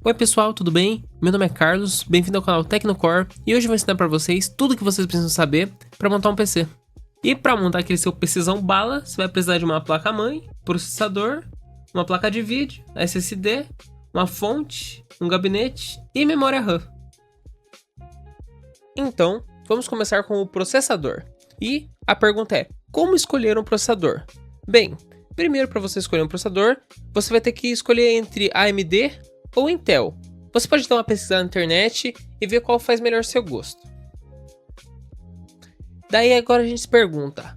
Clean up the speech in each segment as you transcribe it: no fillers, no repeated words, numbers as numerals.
Oi pessoal, tudo bem? Meu nome é Carlos, bem-vindo ao canal Tecnocore e hoje eu vou ensinar para vocês tudo o que vocês precisam saber para montar um PC. E para montar aquele seu PCzão bala, você vai precisar de uma placa-mãe, processador, uma placa de vídeo, SSD, uma fonte, um gabinete e memória RAM. Então, vamos começar com o processador. E a pergunta é, como escolher um processador? Bem, primeiro para você escolher um processador, você vai ter que escolher entre AMD ou Intel. Você pode dar uma pesquisada na internet e ver qual faz melhor seu gosto. Daí agora a gente se pergunta,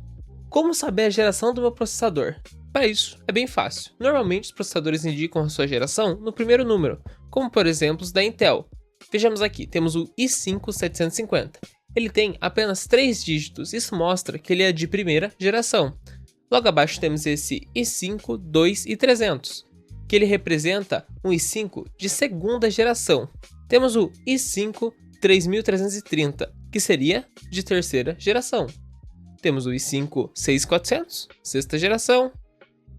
como saber a geração do meu processador? Para isso, é bem fácil. Normalmente os processadores indicam a sua geração no primeiro número, como por exemplo os da Intel. Vejamos aqui, temos o i5-750. Ele tem apenas 3 dígitos, isso mostra que ele é de primeira geração. Logo abaixo temos esse i5-2300. Que ele representa um i5 de segunda geração. Temos o i5-3330, que seria de terceira geração. Temos o i5-6400, sexta geração.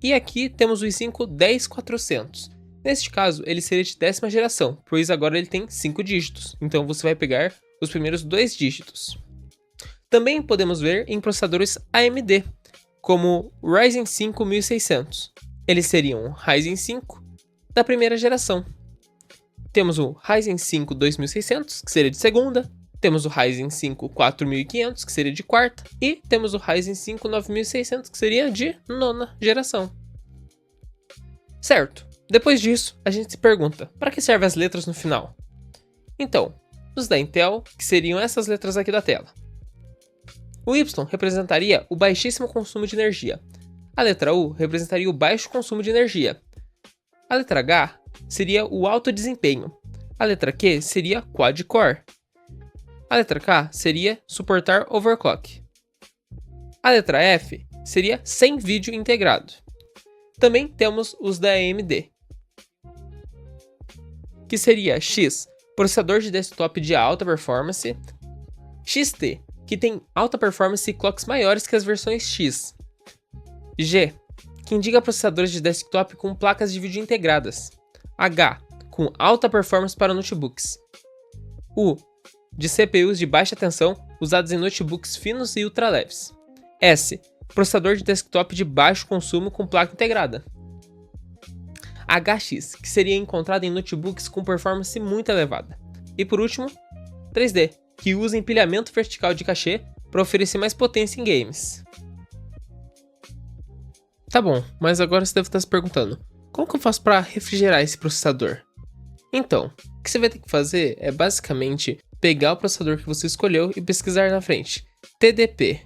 E aqui temos o i5-10400. Neste caso, ele seria de décima geração, pois agora ele tem 5 dígitos. Então você vai pegar os primeiros 2 dígitos. Também podemos ver em processadores AMD, como o Ryzen 5 1600. Eles seriam o Ryzen 5 da primeira geração. Temos o Ryzen 5 2600, que seria de segunda. Temos o Ryzen 5 4500, que seria de quarta. E temos o Ryzen 5 9600, que seria de nona geração. Certo, depois disso, a gente se pergunta, para que servem as letras no final? Então, os da Intel, que seriam essas letras aqui da tela. O Y representaria o baixíssimo consumo de energia. A letra U representaria o baixo consumo de energia. A letra H seria o alto desempenho. A letra Q seria quad-core. A letra K seria suportar overclock. A letra F seria sem vídeo integrado. Também temos os da AMD, que seria X, processador de desktop de alta performance, XT, que tem alta performance e clocks maiores que as versões X, G, que indica processadores de desktop com placas de vídeo integradas. H, com alta performance para notebooks. U, de CPUs de baixa tensão usados em notebooks finos e ultraleves. S, processador de desktop de baixo consumo com placa integrada. HX, que seria encontrado em notebooks com performance muito elevada. E por último, 3D, que usa empilhamento vertical de cachê para oferecer mais potência em games. Tá bom, mas agora você deve estar se perguntando, como que eu faço para refrigerar esse processador? Então, o que você vai ter que fazer é basicamente pegar o processador que você escolheu e pesquisar na frente, TDP.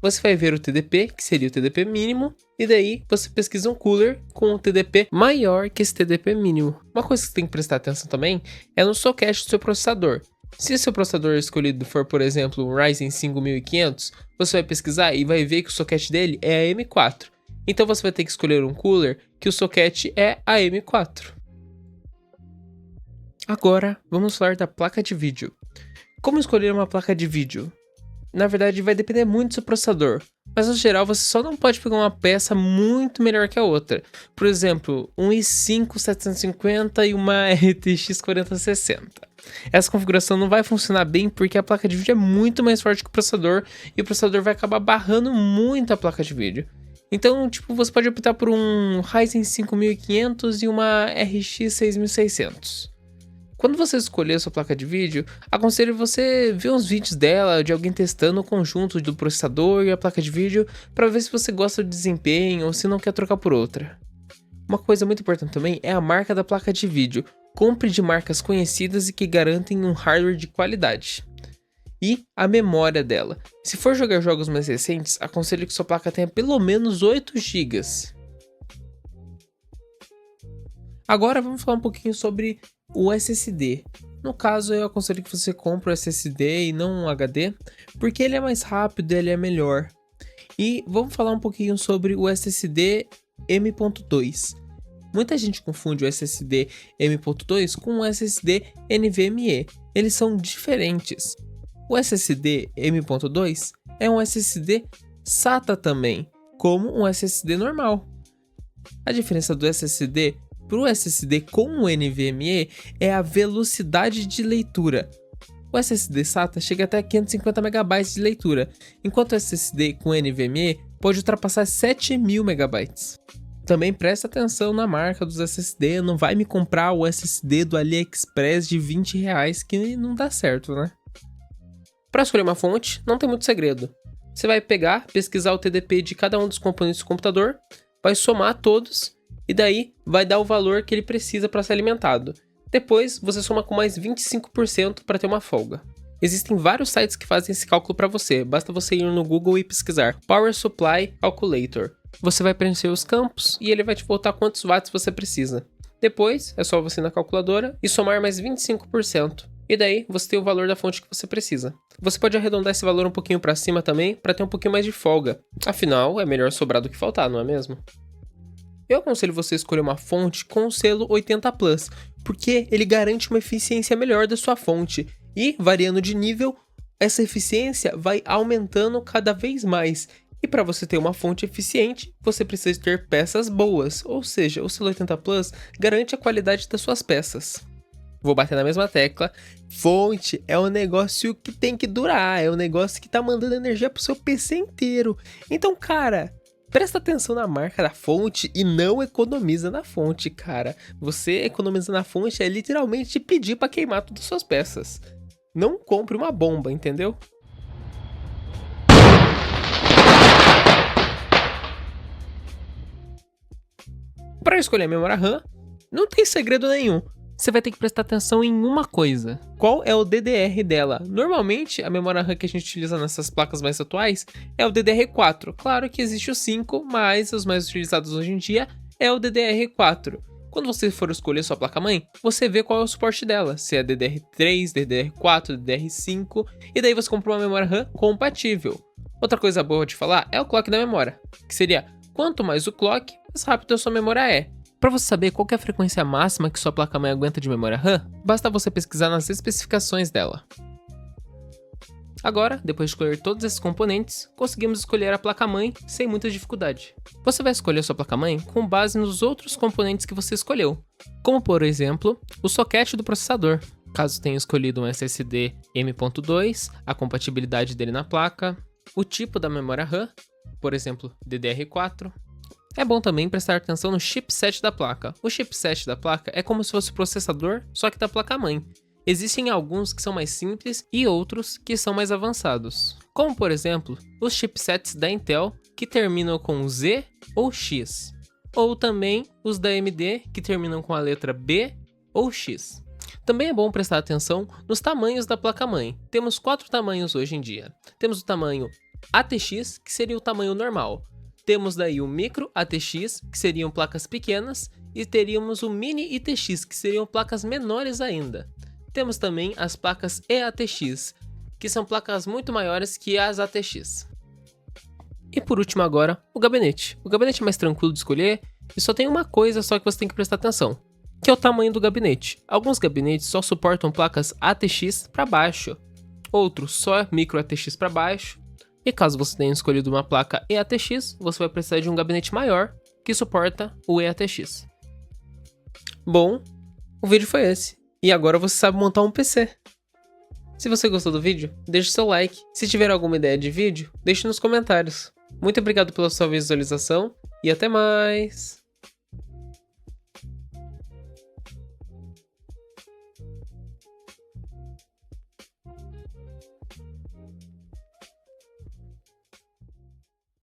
Você vai ver o TDP, que seria o TDP mínimo, e daí você pesquisa um cooler com um TDP maior que esse TDP mínimo. Uma coisa que você tem que prestar atenção também é no socket do seu processador. Se o seu processador escolhido for, por exemplo, um Ryzen 5500, você vai pesquisar e vai ver que o socket dele é a M4. Então você vai ter que escolher um cooler que o socket é a M4. Agora, vamos falar da placa de vídeo. Como escolher uma placa de vídeo? Na verdade, vai depender muito do seu processador, mas no geral você só não pode pegar uma peça muito melhor que a outra. Por exemplo, um i5-750 e uma RTX 4060. Essa configuração não vai funcionar bem porque a placa de vídeo é muito mais forte que o processador e o processador vai acabar barrando muito a placa de vídeo. Então, você pode optar por um Ryzen 5500 e uma RX 6600. Quando você escolher a sua placa de vídeo, aconselho você ver uns vídeos dela, de alguém testando o conjunto do processador e a placa de vídeo, para ver se você gosta do desempenho ou se não quer trocar por outra. Uma coisa muito importante também é a marca da placa de vídeo. Compre de marcas conhecidas e que garantem um hardware de qualidade. E a memória dela. Se for jogar jogos mais recentes, aconselho que sua placa tenha pelo menos 8 GB. Agora vamos falar um pouquinho sobre o SSD. No caso, eu aconselho que você compre o SSD e não um HD, porque ele é mais rápido, ele é melhor. E vamos falar um pouquinho sobre o SSD M.2. Muita gente confunde o SSD M.2 com o SSD NVMe. Eles são diferentes. O SSD M.2 é um SSD SATA também, como um SSD normal. A diferença do SSD para o SSD com o NVMe é a velocidade de leitura. O SSD SATA chega até 550 MB de leitura, enquanto o SSD com NVMe pode ultrapassar 7.000 MB. Também presta atenção na marca dos SSD, não vai me comprar o SSD do AliExpress de R$20 que não dá certo, né? Para escolher uma fonte, não tem muito segredo. Você vai pegar, pesquisar o TDP de cada um dos componentes do computador, vai somar todos e daí vai dar o valor que ele precisa para ser alimentado. Depois, você soma com mais 25% para ter uma folga. Existem vários sites que fazem esse cálculo para você, basta você ir no Google e pesquisar Power Supply Calculator. Você vai preencher os campos e ele vai te voltar quantos watts você precisa. Depois, é só você ir na calculadora e somar mais 25%. E daí, você tem o valor da fonte que você precisa. Você pode arredondar esse valor um pouquinho para cima também, para ter um pouquinho mais de folga. Afinal, é melhor sobrar do que faltar, não é mesmo? Eu aconselho você a escolher uma fonte com o selo 80+, porque ele garante uma eficiência melhor da sua fonte. E, variando de nível, essa eficiência vai aumentando cada vez mais. E para você ter uma fonte eficiente, você precisa ter peças boas, ou seja, o selo 80+ garante a qualidade das suas peças. Vou bater na mesma tecla, fonte é um negócio que tem que durar, é um negócio que tá mandando energia pro seu PC inteiro. Então, cara, presta atenção na marca da fonte e não economiza na fonte, cara. Você economiza na fonte é literalmente pedir para queimar todas as suas peças. Não compre uma bomba, entendeu? Para escolher a memória RAM, não tem segredo nenhum. Você vai ter que prestar atenção em uma coisa. Qual é o DDR dela? Normalmente, a memória RAM que a gente utiliza nessas placas mais atuais é o DDR4. Claro que existe o 5, mas os mais utilizados hoje em dia é o DDR4. Quando você for escolher sua placa-mãe, você vê qual é o suporte dela. Se é DDR3, DDR4, DDR5, e daí você compra uma memória RAM compatível. Outra coisa boa de falar é o clock da memória, que seria quanto mais o clock, mais rápido a sua memória é. Para você saber qual que é a frequência máxima que sua placa-mãe aguenta de memória RAM, basta você pesquisar nas especificações dela. Agora, depois de escolher todos esses componentes, conseguimos escolher a placa-mãe sem muita dificuldade. Você vai escolher sua placa-mãe com base nos outros componentes que você escolheu, como por exemplo, o socket do processador, caso tenha escolhido um SSD M.2, a compatibilidade dele na placa, o tipo da memória RAM, por exemplo, DDR4. É bom também prestar atenção no chipset da placa. O chipset da placa é como se fosse o processador, só que da placa-mãe. Existem alguns que são mais simples e outros que são mais avançados. Como por exemplo, os chipsets da Intel que terminam com Z ou X. Ou também os da AMD que terminam com a letra B ou X. Também é bom prestar atenção nos tamanhos da placa-mãe. Temos 4 tamanhos hoje em dia. Temos o tamanho ATX, que seria o tamanho normal. Temos daí o Micro ATX, que seriam placas pequenas, e teríamos o Mini ITX, que seriam placas menores ainda. Temos também as placas EATX, que são placas muito maiores que as ATX. E por último agora, o gabinete. O gabinete é mais tranquilo de escolher e só tem uma coisa só que você tem que prestar atenção, que é o tamanho do gabinete. Alguns gabinetes só suportam placas ATX para baixo, outros só Micro ATX para baixo. E caso você tenha escolhido uma placa EATX, você vai precisar de um gabinete maior que suporta o EATX. Bom, o vídeo foi esse. E agora você sabe montar um PC. Se você gostou do vídeo, deixe seu like. Se tiver alguma ideia de vídeo, deixe nos comentários. Muito obrigado pela sua visualização e até mais!